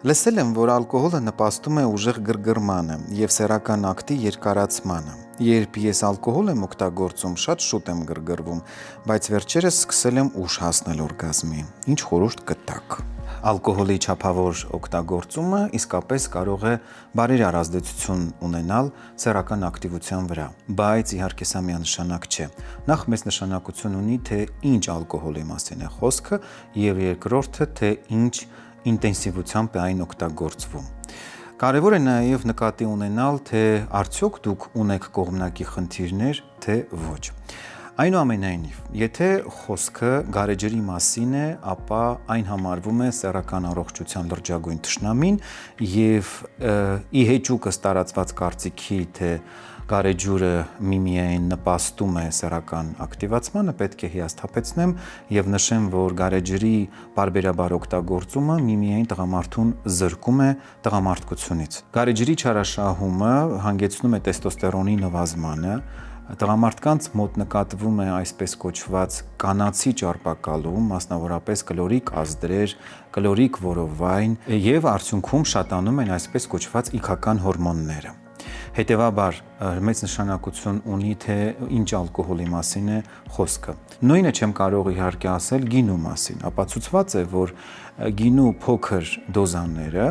Լսել եմ, որ ալկոհոլը նպաստում է ուժեղ գրգռմանը և սեռական ակտի երկարացմանը։ Երբ ես ալկոհոլ եմ օգտագործում, շատ շուտ եմ գրգռվում, բայց վերջերս սկսել եմ ուշ հասնել օրգազմի։ Ինչ խորհուրդ կտաք։ Ալկոհոլի չափավոր օգտագործումը իսկապես կարող է բարերար ազդեցություն ունենալ սեռական ակտիվության վրա, բայց իհարկե սա միանշանակ չէ։ Նախ մեծ նշանակություն ունի, թե ինչ ալկոհոլի մասին է խոսքը, և երկրորդը, թե ինչ ինտենսիվությամբ է այն օգտագործվում։ Կարևոր է նաև նկատի ունենալ, թե արդյոք դուք ունեք կողմնակի խնդիրներ, թե ոչ։ Այնուամենայնիվ, եթե խոսքը գարեջրի մասին է, ապա այն համարվում է սեռական առողջության լրջագույն թշնամին և ի հեճուկս տարածված կարծիքի, թե գարեջուրը միմիայն նպաստում է սեռական ակտիվացմանը, պետք է հիասթափեցնեմ և նշեմ, որ գարեջրի պարբերաբար օգտագործումը միմիայն տղամարդուն զրկում է տղամարդկությունից։ Գարեջրի չարաշահումը հանգեցնում է տեստոստերոնի նվազմանը, տղամարդկանց մոտ նկատվում է այսպես կոչված կանացի ճարպակալում, մասնավորապես կլորիկ ազդրեր, կլորիկ որովայն և արդյունքում շատանում են այսպես կոչված իգական հորմոնները։ Հետևաբար մեծ նշանակություն ունի, թե ինչ ալկոհոլի մասին է խոսքը։ Նույնը չեմ կարող իհարկե ասել գինու մասին։ Ապացուցված է, որ գինու փոքր դոզաները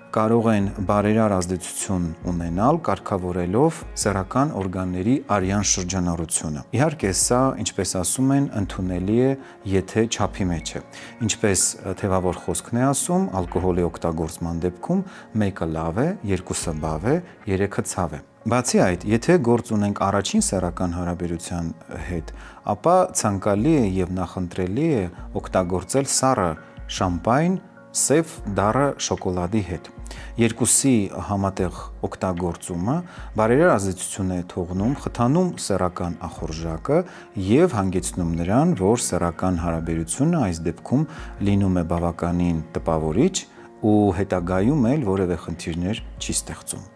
կարող են բարերար ազդեցություն ունենալ, կարգավորելով սեռական օրգանների արյան շրջանառությունը։ Իհարկե սա, ինչպես ասում են, ընդունելի է, եթե չափի մեջ է։ Ինչպես թևավոր խոսքն է ասում, ալկոհոլի օգտագործման դեպքում մեկը լավ է, երկուսը բավ է, երեքը ցավ է։ Բացի այդ, եթե գործ ունենք առաջին սեռական հարաբերության հետ, ապա ցանկալի է և նախընտրելի է օգտագործել սառը շամպայն սև դառը շոկոլադի հետ։ Երկուսի համատեղ օգտագործումը բարերար ազդեցություն է թողնում, խթանում սեռական ախորժակը և հանգեցնում նրան, որ սեռական հարաբերությունը այս դեպքում լինում է բավականին տպավորիչ ու հետագայում էլ որևէ խնդիրներ չի ստեղծում։